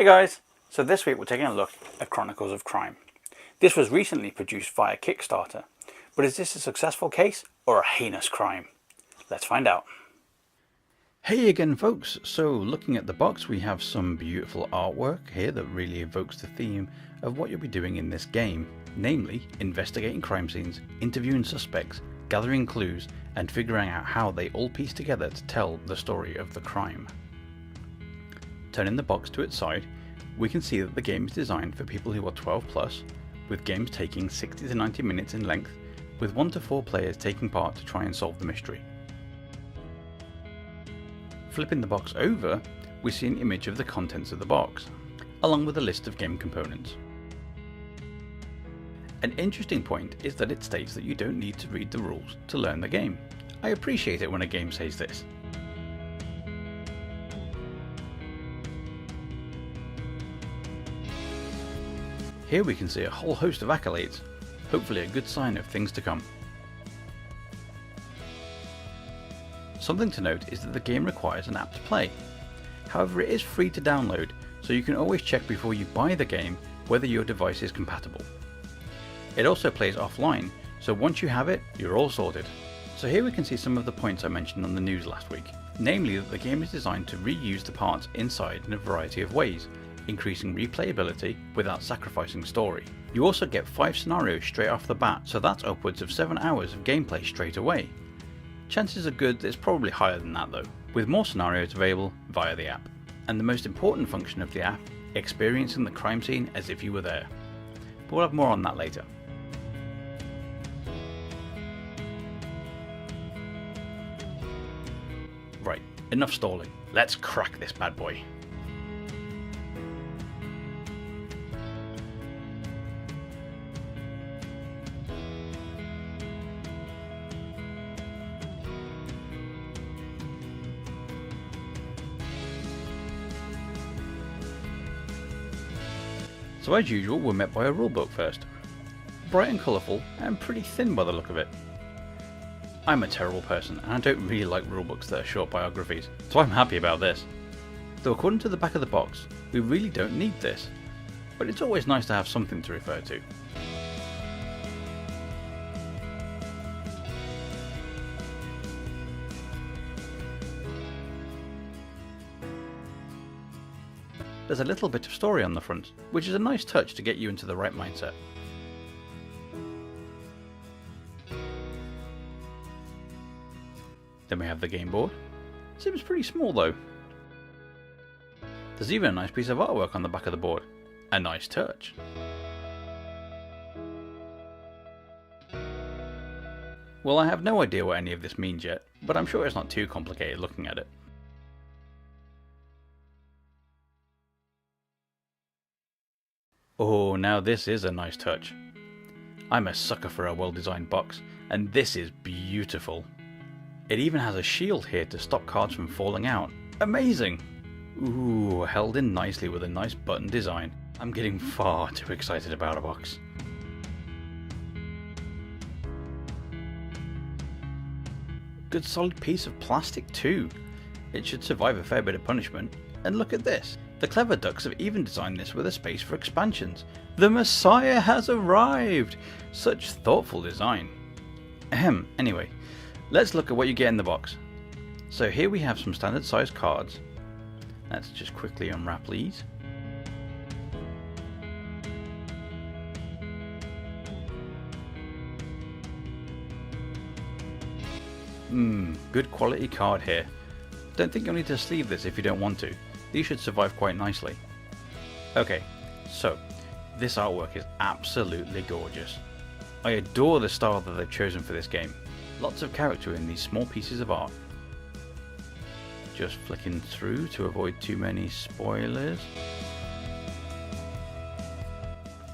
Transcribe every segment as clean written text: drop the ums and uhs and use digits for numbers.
Hey guys, so this week we're taking a look at Chronicles of Crime. This was recently produced via Kickstarter, but is this a successful case or a heinous crime? Let's find out. Hey again folks, so looking at the box we have some beautiful artwork here that really evokes the theme of what you'll be doing in this game, namely investigating crime scenes, interviewing suspects, gathering clues and figuring out how they all piece together to tell the story of the crime. Turning the box to its side, we can see that the game is designed for people who are 12 plus, with games taking 60 to 90 minutes in length, with 1 to 4 players taking part to try and solve the mystery. Flipping the box over, we see an image of the contents of the box, along with a list of game components. An interesting point is that it states that you don't need to read the rules to learn the game. I appreciate it when a game says this. Here we can see a whole host of accolades, hopefully a good sign of things to come. Something to note is that the game requires an app to play. However, it is free to download, so you can always check before you buy the game whether your device is compatible. It also plays offline, so once you have it, you're all sorted. So here we can see some of the points I mentioned on the news last week, namely that the game is designed to reuse the parts inside in a variety of ways, increasing replayability without sacrificing story. You also get 5 scenarios straight off the bat, so that's upwards of 7 hours of gameplay straight away. Chances are good that it's probably higher than that though, with more scenarios available via the app. And the most important function of the app, experiencing the crime scene as if you were there. But we'll have more on that later. Right, enough stalling, let's crack this bad boy. So as usual, we're met by a rulebook first. Bright and colourful, and pretty thin by the look of it. I'm a terrible person, and I don't really like rulebooks that are short biographies, so I'm happy about this. Though according to the back of the box, we really don't need this, but it's always nice to have something to refer to. There's a little bit of story on the front, which is a nice touch to get you into the right mindset. Then we have the game board. Seems pretty small though. There's even a nice piece of artwork on the back of the board. A nice touch. Well, I have no idea what any of this means yet, but I'm sure it's not too complicated looking at it. Oh, now this is a nice touch. I'm a sucker for a well-designed box, and this is beautiful. It even has a shield here to stop cards from falling out. Amazing! Ooh, held in nicely with a nice button design. I'm getting far too excited about a box. Good solid piece of plastic too. It should survive a fair bit of punishment. And look at this. The clever ducks have even designed this with a space for expansions. The Messiah has arrived! Such thoughtful design. Ahem, anyway, let's look at what you get in the box. So here we have some standard size cards. Let's just quickly unwrap these. Good quality card here. Don't think you'll need to sleeve this if you don't want to. These should survive quite nicely. Okay, so this artwork is absolutely gorgeous. I adore the style that they've chosen for this game. Lots of character in these small pieces of art. Just flicking through to avoid too many spoilers.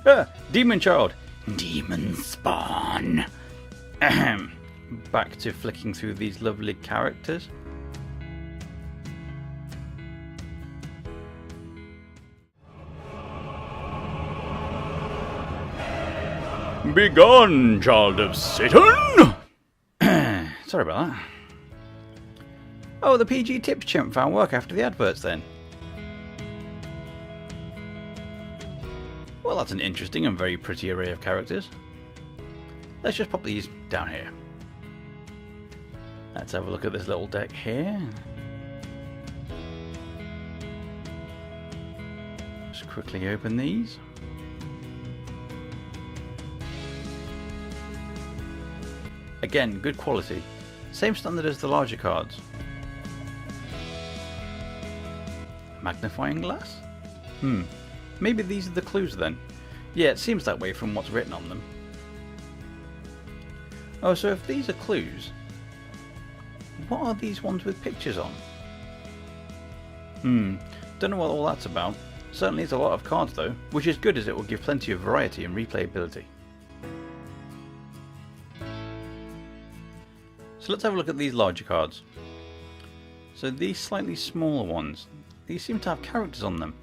Ah! Demon Child! Demon Spawn! Ahem. Back to flicking through these lovely characters. Begone, child of Satan! Sorry about that. Oh, the PG Tips chimp found work after the adverts then. Well, that's an interesting and very pretty array of characters. Let's just pop these down here. Let's have a look at this little deck here. Just quickly open these. Again, good quality. Same standard as the larger cards. Magnifying glass? Maybe these are the clues then. Yeah, it seems that way from what's written on them. Oh, so if these are clues, what are these ones with pictures on? Don't know what all that's about. Certainly it's a lot of cards though, which is good as it will give plenty of variety and replayability. So let's have a look at these larger cards. So these slightly smaller ones, these seem to have characters on them.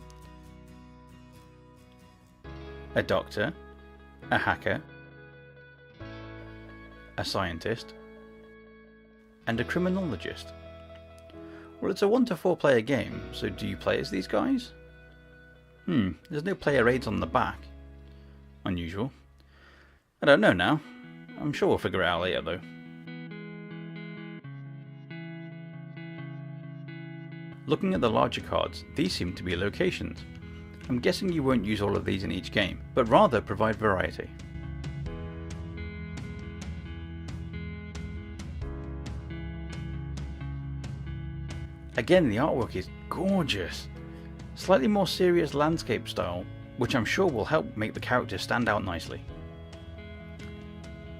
A doctor, a hacker, a scientist, and a criminologist. Well, it's a 1 to 4 player game, so do you play as these guys? There's no player aids on the back. Unusual. I don't know now. I'm sure we'll figure it out later though. Looking at the larger cards, these seem to be locations. I'm guessing you won't use all of these in each game, but rather provide variety. Again, the artwork is gorgeous. Slightly more serious landscape style, which I'm sure will help make the characters stand out nicely.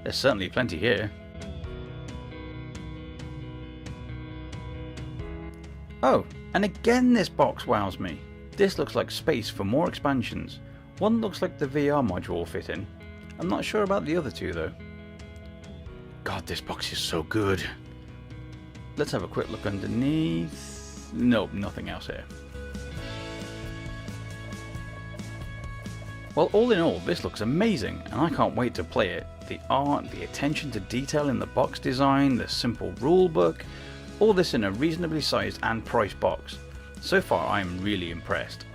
There's certainly plenty here. Oh, and again this box wows me. This looks like space for more expansions. One looks like the VR module will fit in. I'm not sure about the other two though. God, this box is so good. Let's have a quick look underneath. Nope, nothing else here. Well, all in all, this looks amazing, and I can't wait to play it. The art, the attention to detail in the box design, the simple rulebook, all this in a reasonably sized and priced box. So far, I'm really impressed.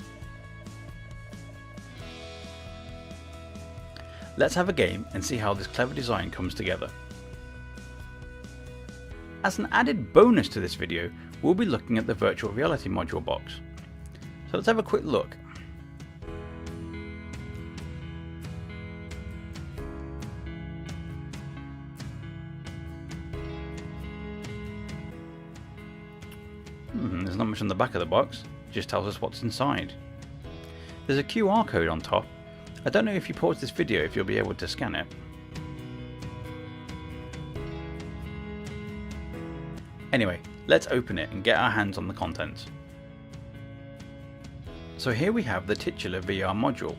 Let's have a game and see how this clever design comes together. As an added bonus to this video, we'll be looking at the virtual reality module box. So let's have a quick look. There's not much on the back of the box, it just tells us what's inside. There's a QR code on top. I don't know if you pause this video if you'll be able to scan it. Anyway, let's open it and get our hands on the contents. So here we have the titular VR module,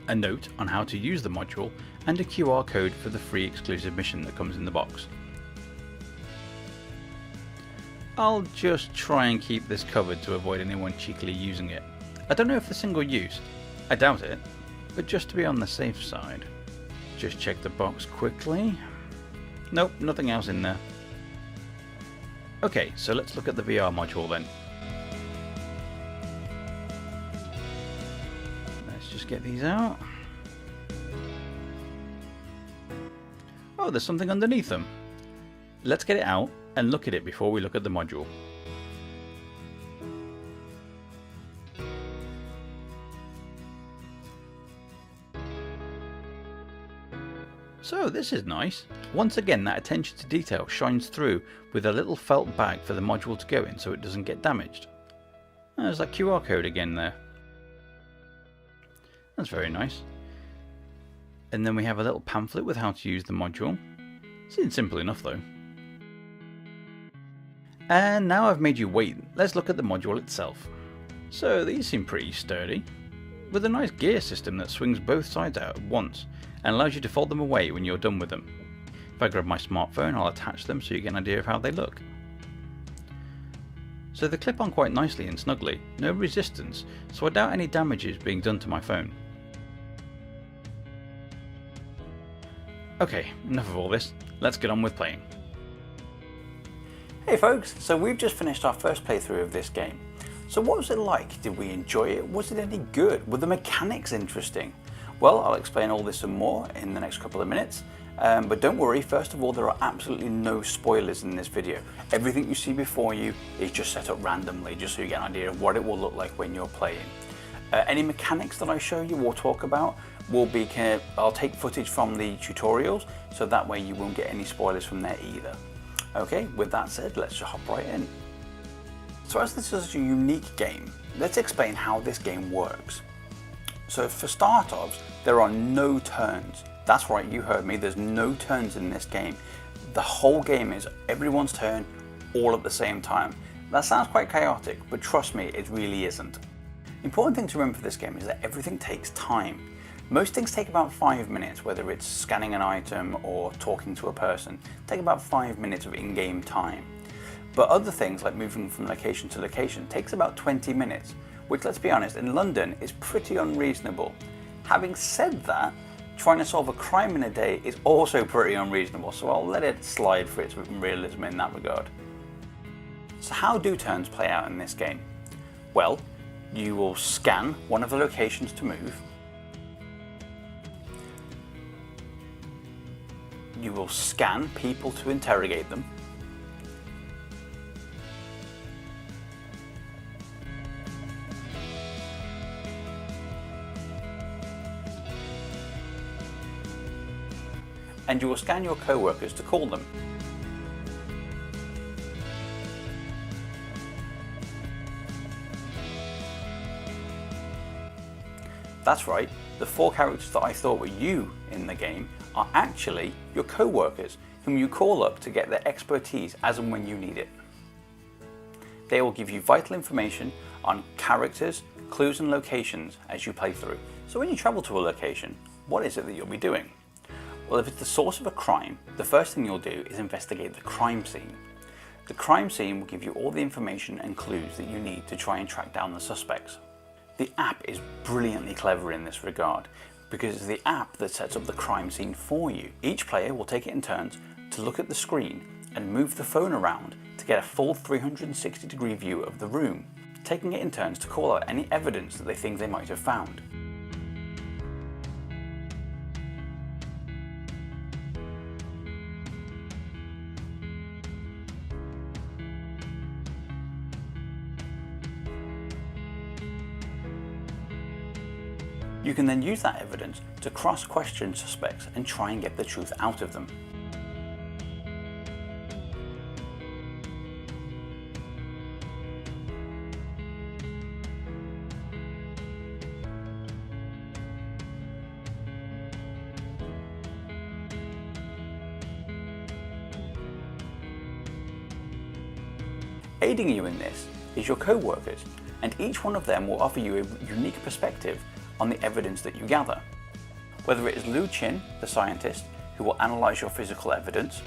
a note on how to use the module, and a QR code for the free exclusive mission that comes in the box. I'll just try and keep this covered to avoid anyone cheekily using it. I don't know if they're single use, I doubt it, but just to be on the safe side. Just check the box quickly. Nope, nothing else in there. Okay, so let's look at the VR module then. Let's just get these out. Oh, there's something underneath them. Let's get it out and look at it before we look at the module. So this is nice. Once again, that attention to detail shines through with a little felt bag for the module to go in so it doesn't get damaged. There's that QR code again there. That's very nice. And then we have a little pamphlet with how to use the module. Seems simple enough though. And now I've made you wait, let's look at the module itself. So these seem pretty sturdy, with a nice gear system that swings both sides out at once and allows you to fold them away when you're done with them. If I grab my smartphone, I'll attach them so you get an idea of how they look. So they clip on quite nicely and snugly, no resistance, so I doubt any damage is being done to my phone. Okay, enough of all this, let's get on with playing. Hey folks, so we've just finished our first playthrough of this game. So what was it like? Did we enjoy it? Was it any good? Were the mechanics interesting? Well, I'll explain all this and more in the next couple of minutes. But don't worry, first of all, there are absolutely no spoilers in this video. Everything you see before you is just set up randomly, just so you get an idea of what it will look like when you're playing. Any mechanics that I show you or talk about will be, I'll take footage from the tutorials, so that way you won't get any spoilers from there either. Okay, with that said, let's just hop right in. So as this is a unique game, let's explain how this game works. So for start-offs, there are no turns. That's right, you heard me, there's no turns in this game. The whole game is everyone's turn, all at the same time. That sounds quite chaotic, but trust me, it really isn't. The important thing to remember for this game is that everything takes time. Most things take about 5 minutes, whether it's scanning an item or talking to a person, take about 5 minutes of in-game time. But other things like moving from location to location takes about 20 minutes, which, let's be honest, in London is pretty unreasonable. Having said that, trying to solve a crime in a day is also pretty unreasonable, so I'll let it slide for its realism in that regard. So how do turns play out in this game? Well, you will scan one of the locations to move. You will scan people to interrogate them. And you will scan your co-workers to call them. That's right, the 4 characters that I thought were you in the game are actually your co-workers, whom you call up to get their expertise as and when you need it. They will give you vital information on characters, clues and locations as you play through. So when you travel to a location, what is it that you'll be doing? Well, if it's the source of a crime, the first thing you'll do is investigate the crime scene. The crime scene will give you all the information and clues that you need to try and track down the suspects. The app is brilliantly clever in this regard, because it's the app that sets up the crime scene for you. Each player will take it in turns to look at the screen and move the phone around to get a full 360-degree view of the room, taking it in turns to call out any evidence that they think they might have found. You can then use that evidence to cross-question suspects and try and get the truth out of them. Aiding you in this is your co-workers, and each one of them will offer you a unique perspective on the evidence that you gather. Whether it is Lu Chin, the scientist, who will analyse your physical evidence,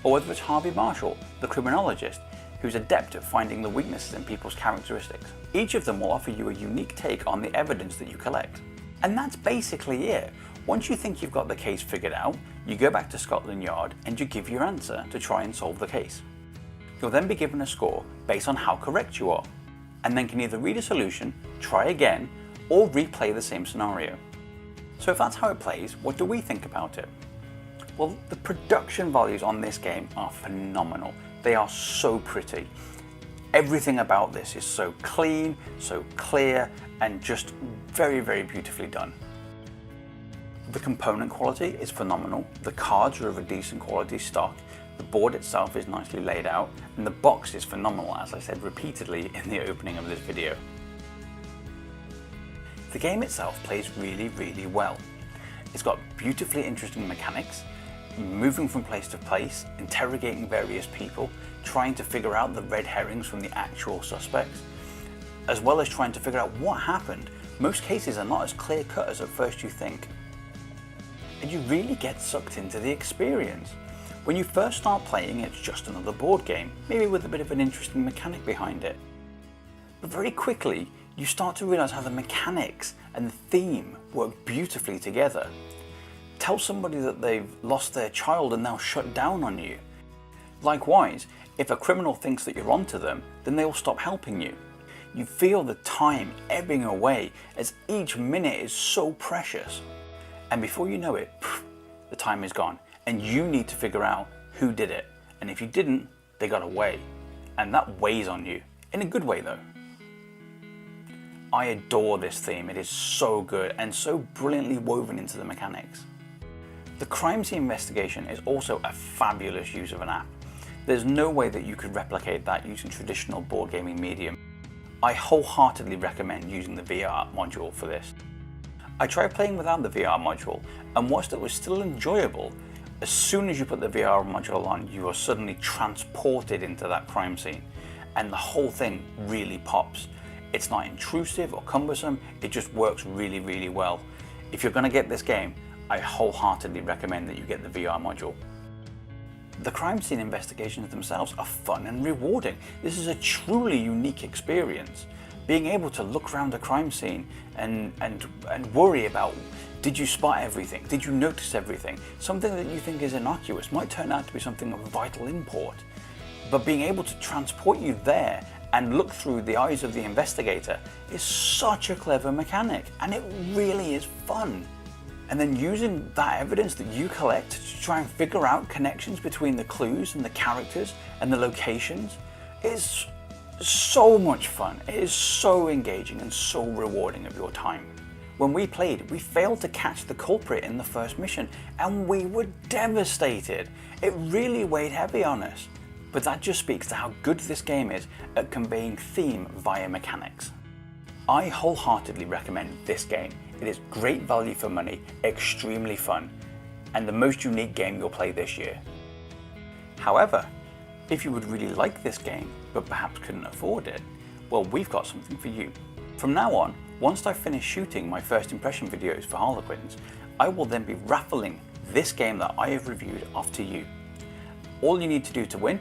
or whether it's Harvey Marshall, the criminologist, who's adept at finding the weaknesses in people's characteristics. Each of them will offer you a unique take on the evidence that you collect. And that's basically it. Once you think you've got the case figured out, you go back to Scotland Yard and you give your answer to try and solve the case. You'll then be given a score based on how correct you are, and then can either read a solution, try again, or replay the same scenario. So if that's how it plays, what do we think about it? Well, the production values on this game are phenomenal. They are so pretty. Everything about this is so clean, so clear, and just very, very beautifully done. The component quality is phenomenal. The cards are of a decent quality stock. The board itself is nicely laid out, and the box is phenomenal, as I said repeatedly in the opening of this video. The game itself plays really, really well. It's got beautifully interesting mechanics, moving from place to place, interrogating various people, trying to figure out the red herrings from the actual suspects, as well as trying to figure out what happened. Most cases are not as clear-cut as at first you think. And you really get sucked into the experience. When you first start playing, it's just another board game, maybe with a bit of an interesting mechanic behind it. But very quickly, you start to realize how the mechanics and the theme work beautifully together. Tell somebody that they've lost their child and they'll shut down on you. Likewise, if a criminal thinks that you're onto them, then they'll stop helping you. You feel the time ebbing away as each minute is so precious. And before you know it, the time is gone and you need to figure out who did it. And if you didn't, they got away. And that weighs on you, in a good way though. I adore this theme. It is so good and so brilliantly woven into the mechanics. The crime scene investigation is also a fabulous use of an app. There's no way that you could replicate that using traditional board gaming medium. I wholeheartedly recommend using the VR module for this. I tried playing without the VR module, and whilst it was still enjoyable, as soon as you put the VR module on, you are suddenly transported into that crime scene, and the whole thing really pops. It's not intrusive or cumbersome, it just works really, really well. If you're going to get this game, I wholeheartedly recommend that you get the VR module. The crime scene investigations themselves are fun and rewarding. This is a truly unique experience. Being able to look around a crime scene and worry about, did you spot everything? Did you notice everything? Something that you think is innocuous might turn out to be something of vital import. But being able to transport you there and look through the eyes of the investigator is such a clever mechanic, and it really is fun. And then using that evidence that you collect to try and figure out connections between the clues and the characters and the locations is so much fun. It is so engaging and so rewarding of your time. When we played, we failed to catch the culprit in the first mission and we were devastated. It really weighed heavy on us. But that just speaks to how good this game is at conveying theme via mechanics. I wholeheartedly recommend this game. It is great value for money, extremely fun, and the most unique game you'll play this year. However, if you would really like this game, but perhaps couldn't afford it, well, we've got something for you. From now on, once I've finished shooting my first impression videos for Harlequins, I will then be raffling this game that I have reviewed off to you. All you need to do to win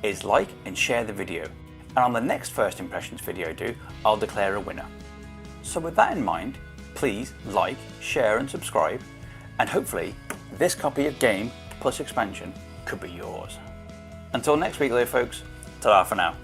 is like and share the video, and on the next first impressions video due, I'll declare a winner. So with that in mind, please like, share and subscribe, and hopefully this copy of Game plus Expansion could be yours. Until next week though folks, ta-ra for now.